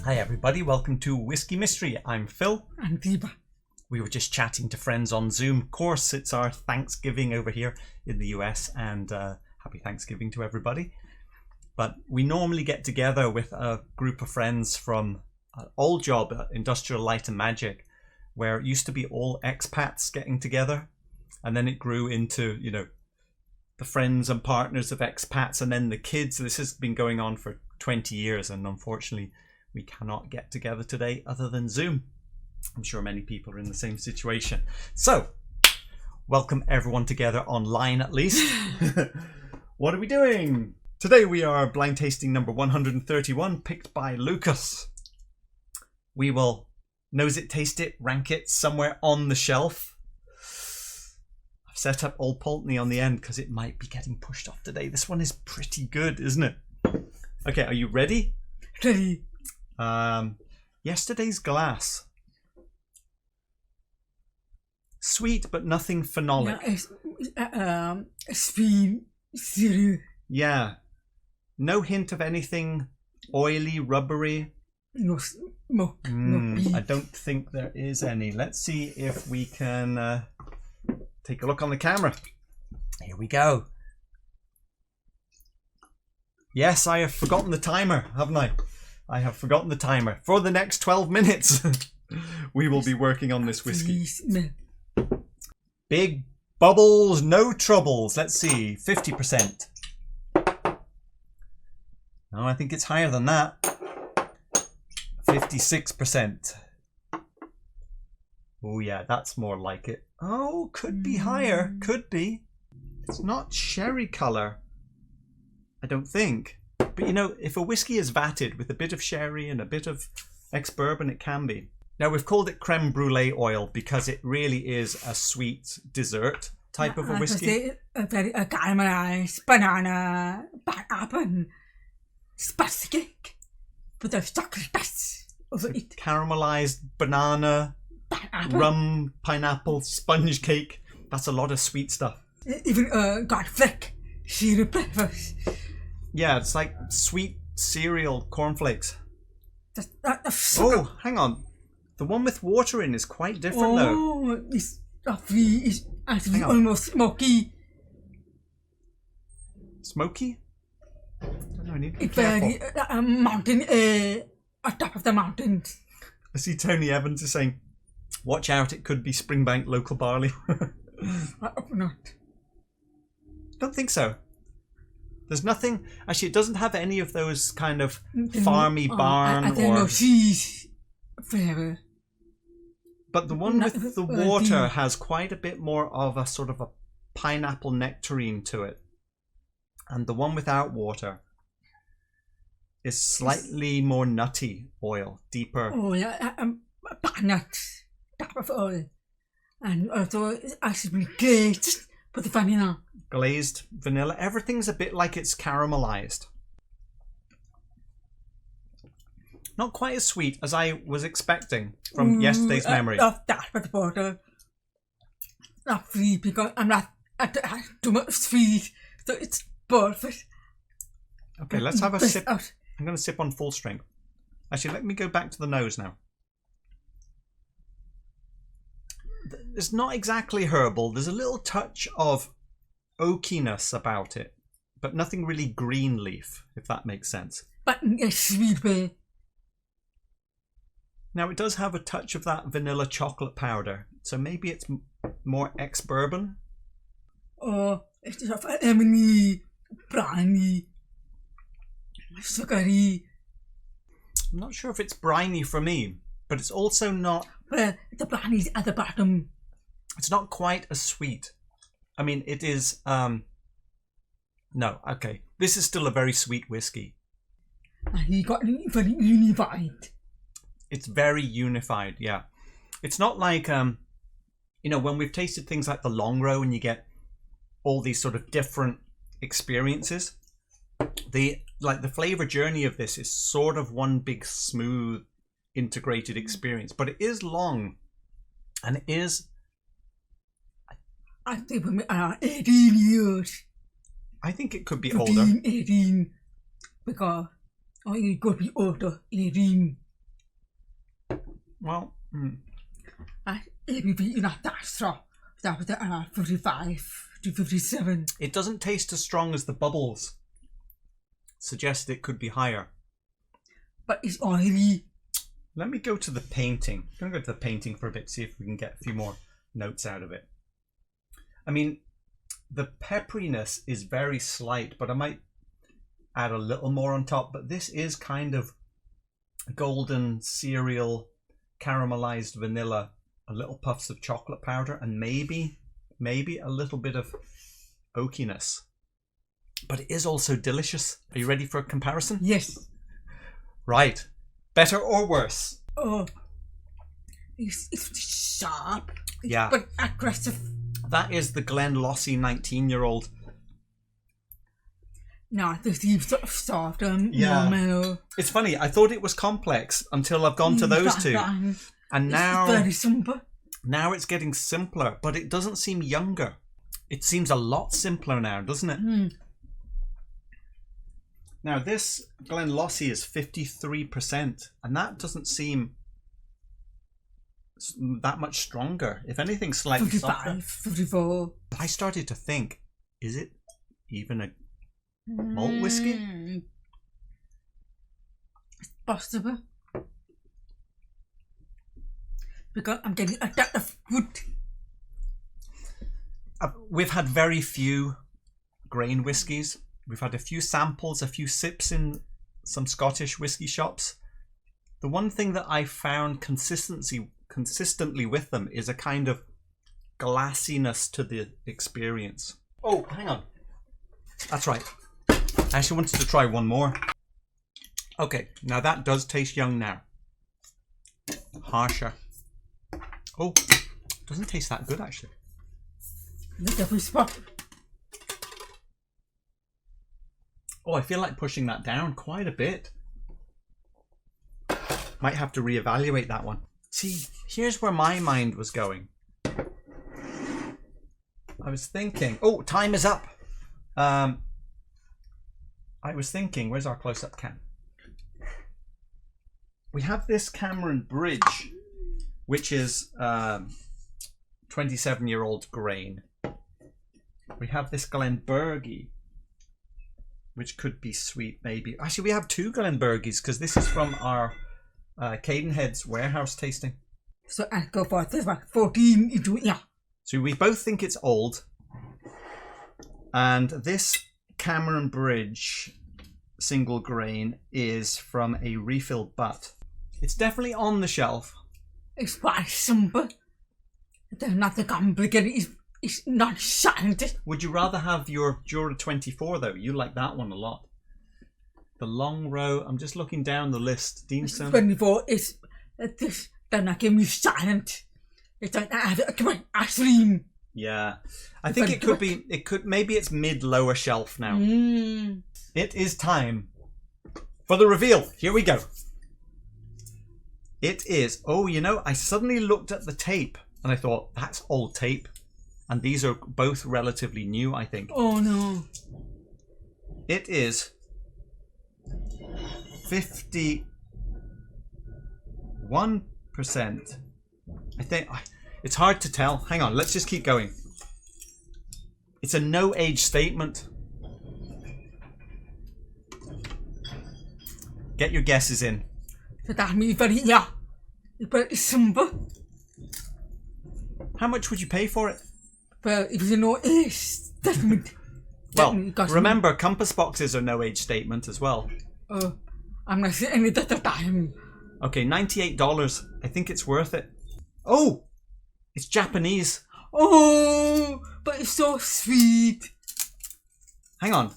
Hi everybody, welcome to Whiskey Mystery. I'm Phil. And Diva. We were just chatting to friends on Zoom. Of course, it's our Thanksgiving over here in the US, and happy Thanksgiving to everybody. But we normally get together with a group of friends from an old job at Industrial Light and Magic, where it used to be all expats getting together, and then it grew into, you know, the friends and partners of expats, and then the kids. This has been going on for 20 years, and unfortunately we cannot get together today other than Zoom. I'm sure many people are in the same situation. So, welcome everyone together online at least. What are we doing? Today we are blind tasting number 131, picked by Lucas. We will nose it, taste it, rank it somewhere on the shelf. I've set up Old Pulteney on the end because it might be getting pushed off today. This one is pretty good, isn't it? Okay, are you ready? Ready. Yesterday's glass. Sweet, but nothing phenolic. Sweet, zero. Yeah. No hint of anything oily, rubbery. No smoke, no beef. I don't think there is any. Let's see if we can take a look on the camera. Here we go. Yes, I have forgotten the timer, haven't I? I have forgotten the timer. For the next 12 minutes, we will be working on this whiskey. Big bubbles, no troubles. Let's see, 50%. No, I think it's higher than that. 56%. Oh yeah, that's more like it. Oh, could be higher, could be. It's not sherry colour, I don't think. But you know, if a whiskey is vatted with a bit of sherry and a bit of ex-bourbon, it can be. Now, we've called it Crème Brûlée oil because it really is a sweet dessert type of a whiskey. A very caramelized banana, pineapple, spicy cake with a chocolate bits over it. Caramelized banana, rum, pineapple, sponge cake. That's a lot of sweet stuff. Even garlic syrup flavors. Yeah, it's like sweet cereal cornflakes. Oh, hang on. The one with water in is quite different though. Oh, it's actually almost smoky. Smoky? I don't know, I need to be It's careful. very mountain on top of the mountains. I see Tony Evans is saying, watch out, it could be Springbank local barley. I hope not. Don't think so. There's nothing, actually it doesn't have any of those kind of farmy barn I don't know, cheese flavour. But the one with the water has quite a bit more of a sort of a pineapple nectarine to it. And the one without water is slightly more nutty oil, deeper. Oh yeah, nuts type of oil. And also it's actually glazed with the vanilla. Glazed vanilla. Everything's a bit like it's caramelized. Not quite as sweet as I was expecting from yesterday's memory. Of that with water. Not free because I'm not too much sweet, so it's perfect. Okay, let's have a sip. Out. I'm going to sip on full strength. Actually, let me go back to the nose now. It's not exactly herbal. There's a little touch of oakiness about it, but nothing really green leaf, if that makes sense. But in a sweet way. Now, it does have a touch of that vanilla chocolate powder, so maybe it's more ex-bourbon. Or it's sort of lemony, briny, sugary. I'm not sure if it's briny for me, but it's also not... Well, the briny is at the bottom. It's not quite as sweet. I mean, it is... No, okay. This is still a very sweet whiskey. And he got very unified. It's very unified, yeah. It's not like, you know, when we've tasted things like the Longrow and you get all these sort of different experiences. The flavor journey of this is sort of one big smooth integrated experience, but it is long, and it is... I think 18 years. I think it could be 15, older. 18. Because you could be older, 18. Well, ABV not that strong. That was 55 to 57. it doesn't taste as strong as the bubbles suggest. It could be higher. But it's oily. Let me go to the painting. I'm going to go to the painting for a bit, see if we can get a few more notes out of it. I mean, the pepperiness is very slight, but I might add a little more on top. But this is kind of golden cereal, caramelized vanilla, a little puffs of chocolate powder, and maybe a little bit of oakiness. But it is also delicious. Are you ready for a comparison? Yes. Right. Better or worse? Oh, it's sharp. Yeah. But aggressive. That is the Glenallachie 19-year-old. No, this seems sort of soft and Yeah. more mellow. It's funny, I thought it was complex until I've gone to those two. And now, it's very simple. now it's getting simpler, but it doesn't seem younger. It seems a lot simpler now, doesn't it? Mm. Now this Glenallachie is 53%, and that doesn't seem that much stronger. If anything, slightly 55, softer. 54. I started to think, is it even a malt whiskey? It's possible. Because I'm getting a touch of wood. We've had very few grain whiskies. We've had a few samples, a few sips in some Scottish whiskey shops. The one thing that I found consistently with them is a kind of glassiness to the experience. Oh, hang on. That's right. I actually wanted to try one more. Okay, now that does taste young now. Harsher. Oh, doesn't taste that good actually. Look at this spot. Oh, I feel like pushing that down quite a bit. Might have to reevaluate that one. See, here's where my mind was going. I was thinking, oh, time is up. I was thinking, where's our close-up cam? We have this Cameron Bridge, which is 27-year-old grain. We have this Glenburgie, which could be sweet, maybe. Actually, we have two Glenburgies because this is from our Cadenhead's warehouse tasting. So I'll go for this one. 14 into, yeah. So we both think it's old. And this Cameron Bridge single grain is from a refill butt. It's definitely on the shelf. It's quite simple. There's nothing complicated. It's not scientific. Would you rather have your Jura 24 though? You like that one a lot. The Longrow, I'm just looking down the list. Deanson. 24 is this. They're not giving me silent. It's like come on, Ashleen. Yeah, I think it could be. Maybe it's mid-lower shelf now. It is time for the reveal. Here we go. It is. Oh, you know, I suddenly looked at the tape and I thought that's old tape, and these are both relatively new. I think. Oh no. It is 51%. I think it's hard to tell. Hang on, let's just keep going. It's a no age statement. Get your guesses in. So that means very, yeah. But it's simple. How much would you pay for it? Well, it was a no age statement. Well, remember, compass boxes are no age statement as well. Oh, I'm not saying it at the time. Okay, $98. I think it's worth it. Oh, it's Japanese. Oh, but it's so sweet. Hang on.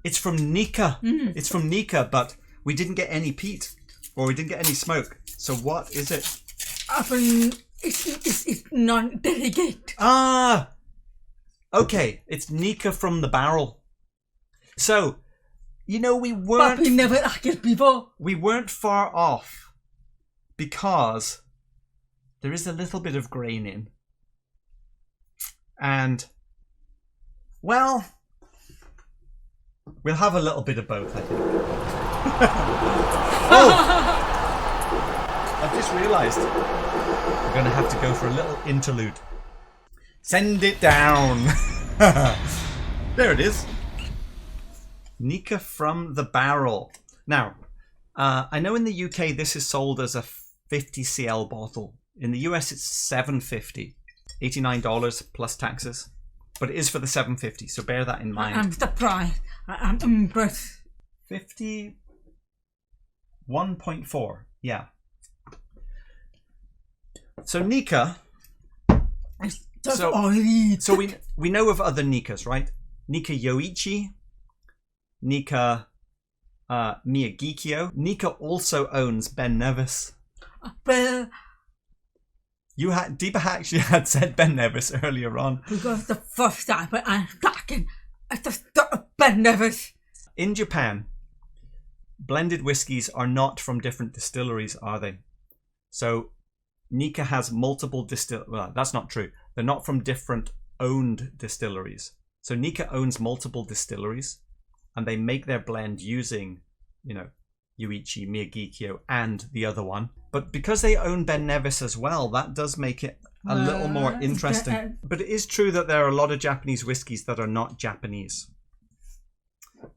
It's from Nikka. It's from Nikka, but we didn't get any peat, or we didn't get any smoke. So what is it? It's non-delegate. Ah, okay. It's Nikka from the barrel. So, you know, we weren't. But we never asked people. We weren't far off, because there is a little bit of grain in, and well, we'll have a little bit of both, I think. Oh, I've just realised we're going to have to go for a little interlude. Send it down. There it is. Nikka from the barrel. Now, I know in the UK this is sold as a 50cl bottle. In the US it's $7.50, $89 plus taxes. But it is for the 750, so bear that in mind. I'm surprised. I'm impressed. 51.4, yeah. So Nikka. So we know of other Nikkas, right? Nikka Yoichi, Nikka Miyagikyo. Nikka also owns Ben Nevis. Deepa actually had said Ben Nevis earlier on. Because the first time I'm talking, I just thought Ben Nevis. In Japan, blended whiskies are not from different distilleries, are they? So Nikka has multiple well, that's not true. They're not from different owned distilleries. So Nikka owns multiple distilleries, and they make their blend using, Yoichi, Miyagikyo, and the other one. But because they own Ben Nevis as well, that does make it a little more interesting. But it is true that there are a lot of Japanese whiskies that are not Japanese.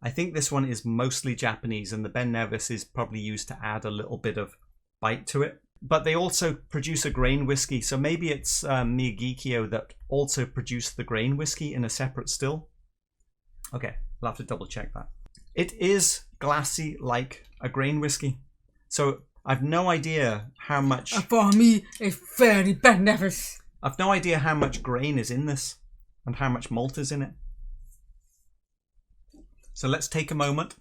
I think this one is mostly Japanese, and the Ben Nevis is probably used to add a little bit of bite to it. But they also produce a grain whiskey, so maybe it's Miyagikyo that also produced the grain whiskey in a separate still. Okay, I'll have to double check that. It is glassy like a grain whiskey, so I've no idea how much... For me, it's very Ben Nevis. I've no idea how much grain is in this and how much malt is in it. So let's take a moment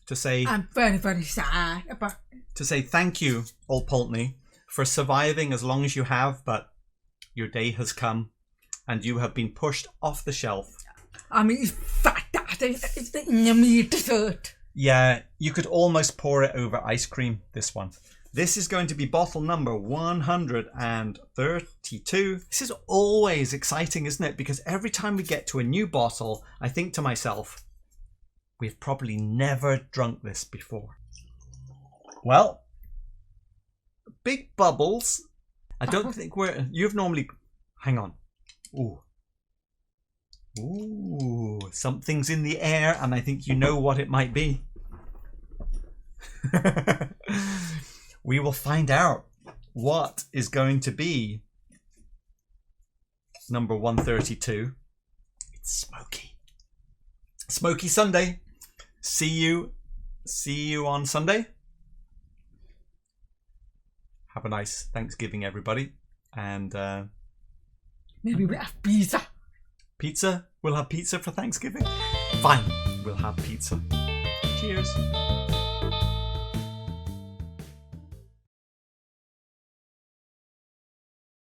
to say... I'm very, very sad about... To say thank you, Old Pulteney, for surviving as long as you have, but your day has come and you have been pushed off the shelf. I mean, it's fat. It's the yummy dessert. Yeah, you could almost pour it over ice cream, this one. This is going to be bottle number 132. This is always exciting, isn't it? Because every time we get to a new bottle, I think to myself, we've probably never drunk this before. Well, big bubbles. I don't think you've normally... Hang on. Ooh, something's in the air, and I think you know what it might be. We will find out what is going to be number 132. It's smoky. Smoky Sunday. See you on Sunday. Have a nice Thanksgiving, everybody. And maybe we have pizza. Pizza? We'll have pizza for Thanksgiving? Fine, we'll have pizza. Cheers.